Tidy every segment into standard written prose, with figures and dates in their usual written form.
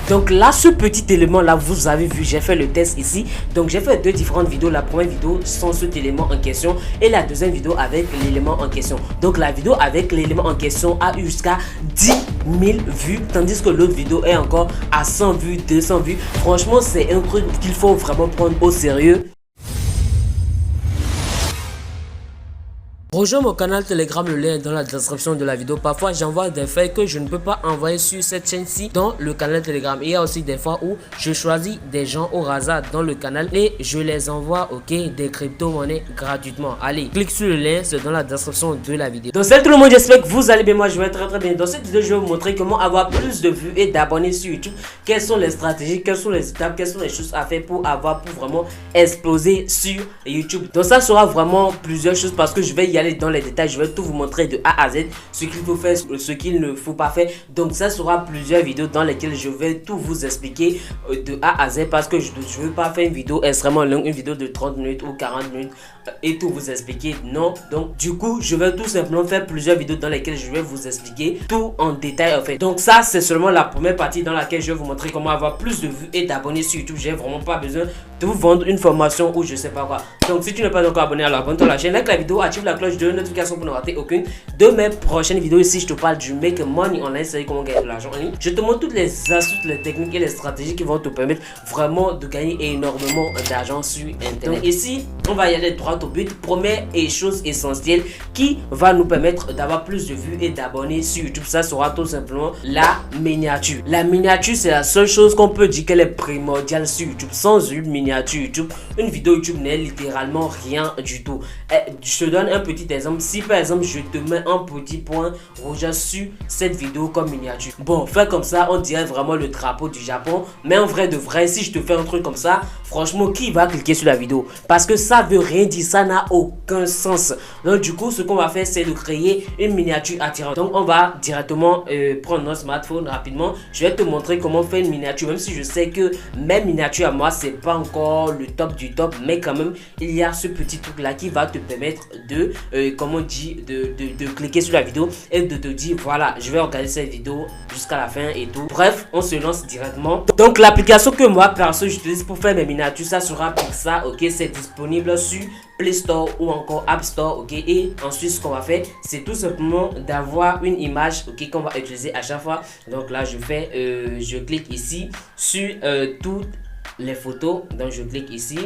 Donc là, ce petit élément là, vous avez vu, j'ai fait le test ici. Donc j'ai fait deux différentes vidéos. La première vidéo sans cet élément en question et la deuxième vidéo avec l'élément en question. Donc la vidéo avec l'élément en question a eu jusqu'à 10 000 vues, tandis que l'autre vidéo est encore à 100 vues, 200 vues. Franchement, c'est un truc qu'il faut vraiment prendre au sérieux. Rejoins mon canal Telegram, le lien est dans la description de la vidéo. Parfois j'envoie des feuilles que je ne peux pas envoyer sur cette chaîne-ci dans le canal Telegram. Il y a aussi des fois où je choisis des gens au hasard dans le canal et je les envoie des crypto-monnaies gratuitement. Allez, clique sur le lien, c'est dans la description de la vidéo. Donc salut tout le monde, j'espère que vous allez bien. Moi je vais très bien. Dans cette vidéo je vais vous montrer comment avoir plus de vues et d'abonnés sur YouTube. Quelles sont les stratégies, quelles sont les étapes, quelles sont les choses à faire pour vraiment exploser sur YouTube. Donc ça sera vraiment plusieurs choses parce que je vais y aller dans les détails. Je vais tout vous montrer de A à Z, ce qu'il faut faire, ce qu'il ne faut pas faire. Donc ça sera plusieurs vidéos dans lesquelles je vais tout vous expliquer de A à Z, parce que je ne veux pas faire une vidéo extrêmement longue, une vidéo de 30 minutes ou 40 minutes et tout vous expliquer. Non, donc du coup je vais tout simplement faire plusieurs vidéos dans lesquelles je vais vous expliquer tout en détail en fait. Donc ça c'est seulement la première partie dans laquelle je vais vous montrer comment avoir plus de vues et d'abonnés sur YouTube. J'ai vraiment pas besoin de vous vendre une formation ou je sais pas quoi. Donc si tu n'es pas encore abonné, alors abonne-toi à la chaîne, like la vidéo, active la cloche de notification pour ne rater aucune de mes prochaines vidéos. Ici je te parle du make money online, c'est comment gagner de l'argent en ligne. Je te montre toutes les astuces, les techniques et les stratégies qui vont te permettre vraiment de gagner énormément d'argent sur internet. Donc ici on va y aller droit au but. Première et chose essentielle qui va nous permettre d'avoir plus de vues et d'abonnés sur YouTube, ça sera tout simplement la miniature. La miniature c'est la seule chose qu'on peut dire qu'elle est primordiale sur YouTube. Sans une miniature YouTube, une vidéo YouTube n'est littéralement rien du tout. Je te donne un petit exemple. Si par exemple je te mets un petit point rouge sur cette vidéo comme miniature, bon, fait comme ça on dirait vraiment le drapeau du Japon, mais en vrai de vrai, si je te fais un truc comme ça, franchement qui va cliquer sur la vidéo? Parce que ça veut rien dire, ça n'a aucun sens. Donc du coup ce qu'on va faire c'est de créer une miniature attirante. Donc on va directement prendre notre smartphone rapidement. Je vais te montrer comment faire une miniature, même si je sais que mes miniatures à moi c'est pas encore le top du top, mais quand même il y a ce petit truc là qui va te permettre de comment on dit, de cliquer sur la vidéo et de te dire voilà, je vais regarder cette vidéo jusqu'à la fin et tout. Bref, on se lance directement. Donc l'application que moi perso j'utilise pour faire mes miniatures, ça sera Pixar. C'est disponible sur Play Store ou encore App Store. Et ensuite ce qu'on va faire c'est tout simplement d'avoir une image qu'on va utiliser à chaque fois. Donc là je clique ici sur toutes les photos. Donc je clique ici.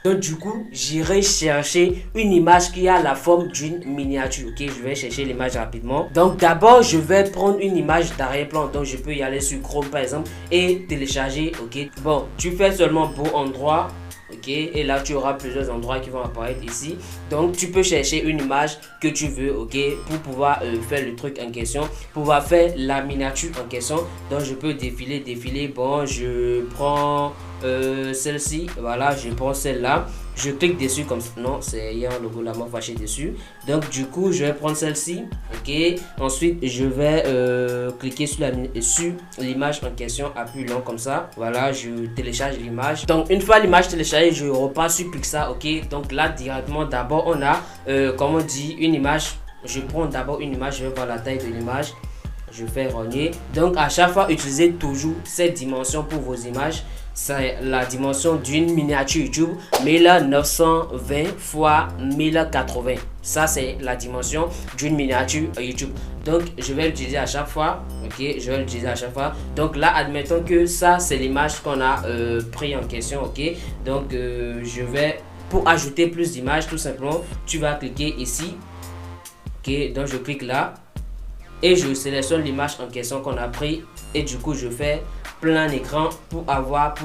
Donc du coup j'irai chercher une image qui a la forme d'une miniature. Je vais chercher l'image rapidement. Donc d'abord je vais prendre une image d'arrière-plan. Donc je peux y aller sur Chrome par exemple et télécharger. Bon, tu fais seulement beau endroit. Et là tu auras plusieurs endroits qui vont apparaître ici. Donc tu peux chercher une image que tu veux pour pouvoir faire le truc en question, pouvoir faire la miniature en question. Donc je peux défiler. Bon, je prends celle-ci, voilà, je prends celle-là, je clique dessus comme ça. Non, il y a un logo là, moi fâché dessus. Donc du coup je vais prendre celle-ci. Ensuite je vais cliquer sur l'image en question à plus long comme ça. Voilà, je télécharge l'image. Donc une fois l'image téléchargée, je repars sur Pixar. Donc là directement d'abord on a comment on dit, une image. Je prends d'abord une image, je vais voir la taille de l'image, je fais rogner. Donc à chaque fois utilisez toujours cette dimension pour vos images. C'est la dimension d'une miniature YouTube 1920 x 1080. Ça c'est la dimension d'une miniature YouTube. Donc je vais l'utiliser à chaque fois. Je vais l'utiliser à chaque fois. Donc là admettons que ça c'est l'image qu'on a pris en question. Donc je vais, pour ajouter plus d'images, tout simplement tu vas cliquer ici. Donc je clique là et je sélectionne l'image en question qu'on a pris et du coup je fais plein écran pour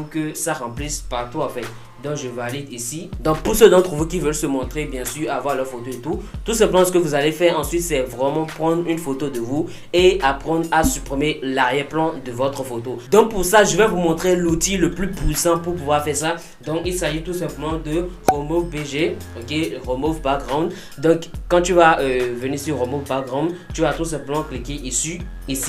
que ça remplisse partout en fait. Donc je valide ici. Donc pour ceux d'entre vous qui veulent se montrer, bien sûr, avoir leur photo et tout simplement ce que vous allez faire ensuite c'est vraiment prendre une photo de vous et apprendre à supprimer l'arrière-plan de votre photo. Donc pour ça je vais vous montrer l'outil le plus puissant pour pouvoir faire ça. Donc il s'agit tout simplement de Remove BG. Remove Background. Donc quand tu vas venir sur Remove Background, tu vas tout simplement cliquer ici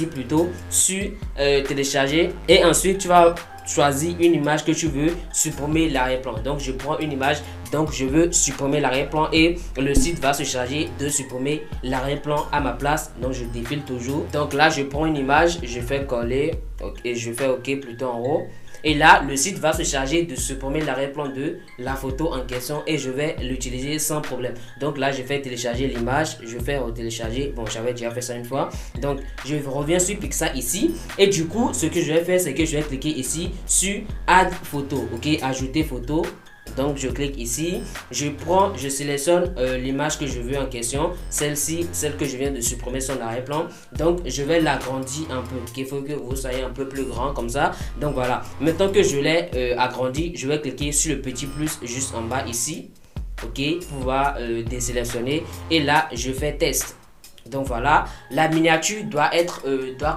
plutôt sur télécharger et ensuite tu vas choisis une image que tu veux supprimer l'arrière-plan. Donc je prends une image, donc je veux supprimer l'arrière-plan et le site va se charger de supprimer l'arrière-plan à ma place. Donc je défile toujours. Donc là je prends une image, je fais coller et je fais OK plutôt en haut. Et là, le site va se charger de supprimer l'arrière-plan de la photo en question et je vais l'utiliser sans problème. Donc là, je fais télécharger l'image, je fais télécharger. Bon, j'avais déjà fait ça une fois. Donc, je reviens sur Pixar ici. Et du coup, ce que je vais faire, c'est que je vais cliquer ici sur Add photo. OK, ajouter photo. Donc je clique ici, je sélectionne l'image que je veux en question, celle-ci, celle que je viens de supprimer son arrière-plan. Donc je vais l'agrandir un peu, il faut que vous soyez un peu plus grand comme ça. Donc voilà, maintenant que je l'ai agrandi, je vais cliquer sur le petit plus juste en bas ici, ok, pour pouvoir désélectionner et là je fais test. Donc voilà, la miniature doit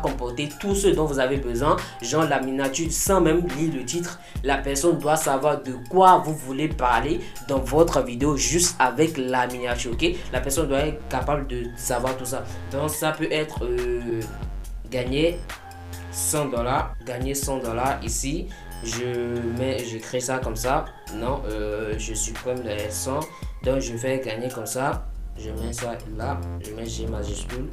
comporter tout ce dont vous avez besoin. Genre la miniature sans même lire le titre. La personne doit savoir de quoi vous voulez parler dans votre vidéo juste avec la miniature, ok. La personne doit être capable de savoir tout ça. Donc ça peut être gagner $100, gagner $100 ici. Je crée ça comme ça. Non, je supprime les 100. Donc je fais gagner comme ça. Je mets ça là, je mets G majuscule.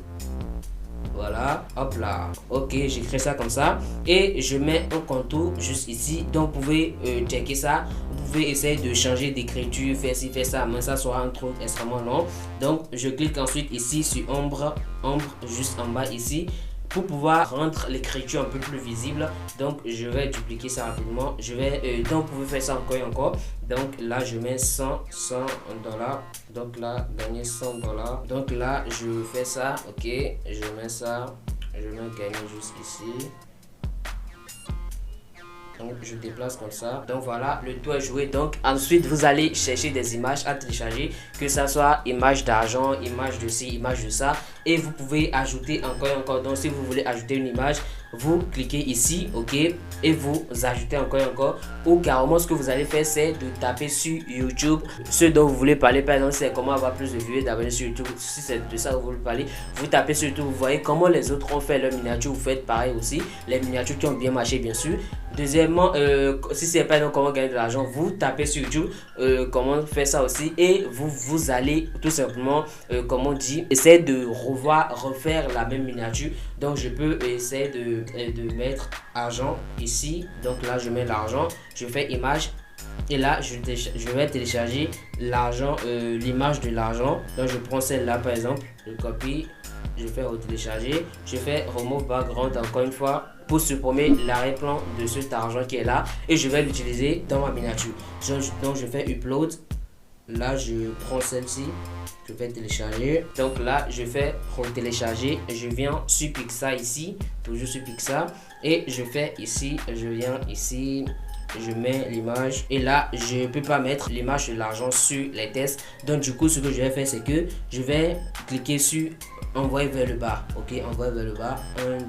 Voilà, hop là. Ok, j'écris ça comme ça. Et je mets un contour juste ici. Donc, vous pouvez checker ça. Vous pouvez essayer de changer d'écriture, faire ci, faire ça. Mais ça sera un truc extrêmement long. Donc, je clique ensuite ici sur ombre juste en bas ici. Pour pouvoir rendre l'écriture un peu plus visible, donc je vais dupliquer ça rapidement. Donc vous pouvez faire ça encore et encore. Donc là je mets 100 $. Donc là gagner $100. Donc là je fais ça, ok, je mets ça, je mets gagner juste ici. Donc je déplace comme ça. Donc voilà, le tout est joué. Donc ensuite vous allez chercher des images à télécharger, que ça soit image d'argent, image de ci, image de ça, et vous pouvez ajouter encore et encore. Donc si vous voulez ajouter une image, vous cliquez ici, ok, et vous ajoutez encore et encore. Ou carrément ce que vous allez faire, c'est de taper sur YouTube ce dont vous voulez parler. Par exemple, c'est comment avoir plus de vues, d'abonnés sur YouTube. Si c'est de ça que vous voulez parler, vous tapez sur YouTube, vous voyez comment les autres ont fait leur miniature, vous faites pareil aussi, les miniatures qui ont bien marché bien sûr. Deuxièmement, si c'est pas donc comment gagner de l'argent, vous tapez sur YouTube comment faire ça aussi, et vous allez tout simplement comme on dit, essayer de refaire la même miniature. Donc je peux essayer de mettre argent ici. Donc là je mets l'argent, je fais image et là je vais télécharger l'argent, l'image de l'argent. Donc je prends celle-là par exemple, je copie, je fais télécharger, je fais remove background encore une fois pour supprimer l'arrière-plan de cet argent qui est là et je vais l'utiliser dans ma miniature. Donc je fais upload, là je prends celle-ci, je fais télécharger. Donc là je fais télécharger, je viens sur Pixar ici, toujours sur Pixar, et je fais ici, je viens ici, je mets l'image et là je peux pas mettre l'image de l'argent sur les tests. Donc du coup ce que je vais faire, c'est que je vais cliquer sur envoyer vers le bas, ok, envoyer vers le bas, 1 2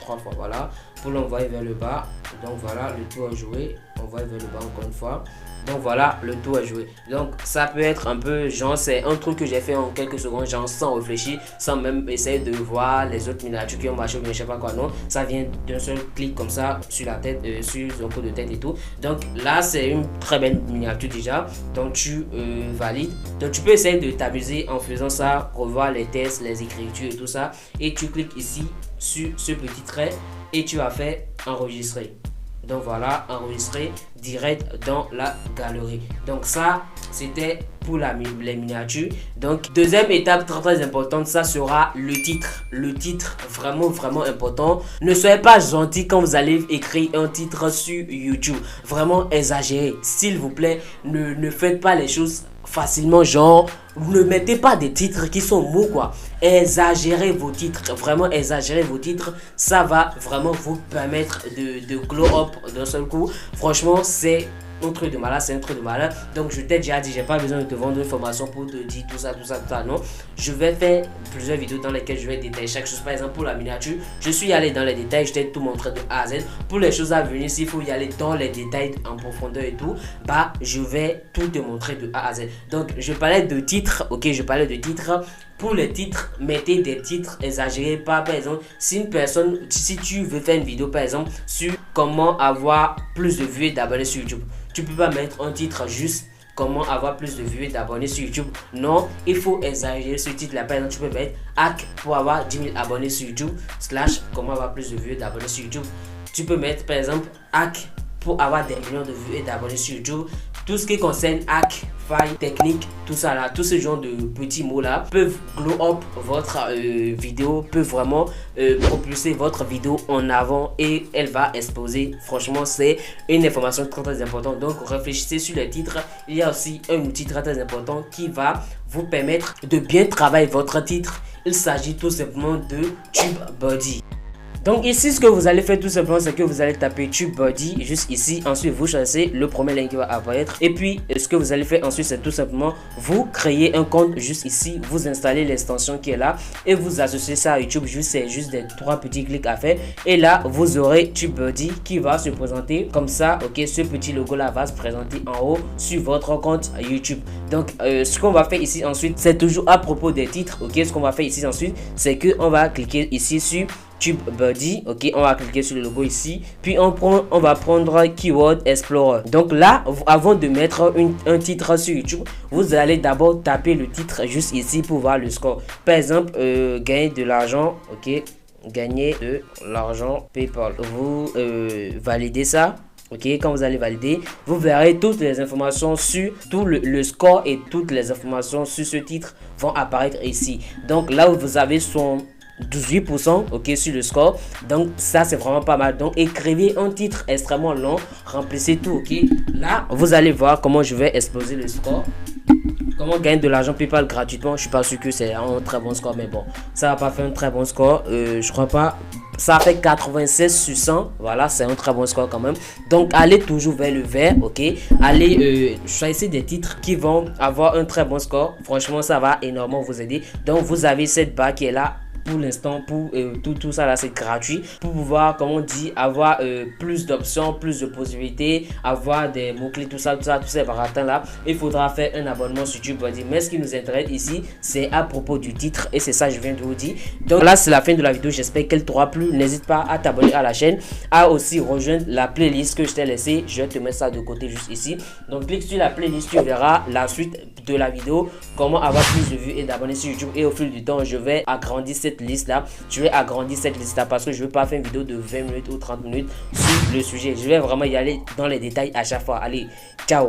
3 fois, voilà, pour l'envoyer vers le bas. Donc voilà, le tout à jouer, envoyer vers le bas encore une fois. Donc voilà, le tout à jouer. Donc ça peut être un peu genre, c'est un truc que j'ai fait en quelques secondes, genre sans réfléchir, sans même essayer de voir les autres miniatures qui ont marché ou bien je sais pas quoi. Non, ça vient d'un seul clic comme ça sur la tête, sur un coup de tête et tout. Donc là c'est une très belle miniature déjà. Donc tu valides. Donc tu peux essayer de t'amuser en faisant ça, revoir les tests, les écritures et tout ça. Et tu cliques ici sur ce petit trait et tu vas faire enregistrer. Donc voilà, enregistrer direct dans la galerie. Donc ça, c'était pour les miniatures. Donc deuxième étape très importante, ça sera le titre. Le titre, vraiment important. Ne soyez pas gentil quand vous allez écrire un titre sur YouTube. Vraiment exagéré. S'il vous plaît, ne faites pas les choses facilement, genre ne mettez pas des titres qui sont mous quoi. Exagérez vos titres, vraiment exagérez vos titres, ça va vraiment vous permettre de glow up d'un seul coup. Franchement c'est un truc de malade, c'est un truc de malade. Donc je t'ai déjà dit, j'ai pas besoin de te vendre une formation pour te dire tout ça, non. Je vais faire plusieurs vidéos dans lesquelles je vais détailler chaque chose. Par exemple pour la miniature, je suis allé dans les détails, je t'ai tout montré de A à Z. Pour les choses à venir, s'il faut y aller dans les détails en profondeur et tout, bah je vais tout te montrer de A à Z. Donc je parlais de titres, ok, je parlais de titres. Pour les titres, mettez des titres exagérés. Par exemple, si tu veux faire une vidéo par exemple sur comment avoir plus de vues et d'abonnés sur YouTube, tu peux pas mettre un titre juste comment avoir plus de vues et d'abonnés sur YouTube. Non, il faut exagérer ce titre là. Par exemple, tu peux mettre hack pour avoir 10 000 abonnés sur YouTube / comment avoir plus de vues et d'abonnés sur YouTube. Tu peux mettre par exemple hack pour avoir des millions de vues et d'abonnés sur YouTube. Tout ce qui concerne hack, faille, technique, tout ça là, tout ce genre de petits mots là peuvent glow up votre vidéo, peuvent vraiment propulser votre vidéo en avant et elle va exploser. Franchement, c'est une information très importante. Donc réfléchissez sur les titres. Il y a aussi un outil très important qui va vous permettre de bien travailler votre titre. Il s'agit tout simplement de TubeBuddy. Donc ici, ce que vous allez faire tout simplement, c'est que vous allez taper TubeBuddy juste ici. Ensuite, vous choisissez le premier lien qui va apparaître. Et puis, ce que vous allez faire ensuite, c'est tout simplement vous créer un compte juste ici. Vous installez l'extension qui est là et vous associez ça à YouTube. C'est juste des 3 petits clics à faire. Et là, vous aurez TubeBuddy qui va se présenter comme ça. Ok, ce petit logo là va se présenter en haut sur votre compte YouTube. Donc, ce qu'on va faire ici ensuite, c'est toujours à propos des titres. Ok, ce qu'on va faire ici ensuite, c'est que on va cliquer ici sur TubeBuddy. Ok, on va cliquer sur le logo ici, puis on va prendre Keyword Explorer. Donc là, avant de mettre un titre sur YouTube, vous allez d'abord taper le titre juste ici pour voir le score. Par exemple, gagner de l'argent. Ok, gagner de l'argent PayPal. Vous validez ça. Ok, quand vous allez valider, vous verrez toutes les informations sur tout le score et toutes les informations sur ce titre vont apparaître ici. Donc là où vous avez son 18% ok sur le score, donc ça c'est vraiment pas mal. Donc écrivez un titre extrêmement long, remplissez tout. Ok, là vous allez voir comment je vais exploser le score. Comment gagner de l'argent PayPal gratuitement. Je suis pas sûr que c'est un très bon score, mais bon, ça va pas faire un très bon score, je crois pas. Ça fait 96 sur 100. Voilà, c'est un très bon score quand même. Donc allez toujours vers le vert. Ok, allez choisissez des titres qui vont avoir un très bon score. Franchement, ça va énormément vous aider. Donc vous avez cette barre qui est là. Pour l'instant, pour tout ça là, c'est gratuit pour pouvoir, comme on dit, avoir plus d'options, plus de possibilités, avoir des mots-clés, tout ça, tous ces baratins là. Il faudra faire un abonnement sur TubeBuddy. Mais ce qui nous intéresse ici, c'est à propos du titre et c'est ça que je viens de vous dire. Donc là, c'est la fin de la vidéo. J'espère qu'elle t'aura plu. N'hésite pas à t'abonner à la chaîne, à aussi rejoindre la playlist que je t'ai laissée. Je vais te mettre ça de côté juste ici. Donc clique sur la playlist, tu verras la suite de la vidéo, comment avoir plus de vues et d'abonnés sur YouTube. Et au fil du temps, je vais agrandir cette liste là. Je vais agrandir cette liste là parce que je veux pas faire une vidéo de 20 minutes ou 30 minutes sur le sujet. Je vais vraiment y aller dans les détails à chaque fois. Allez, ciao.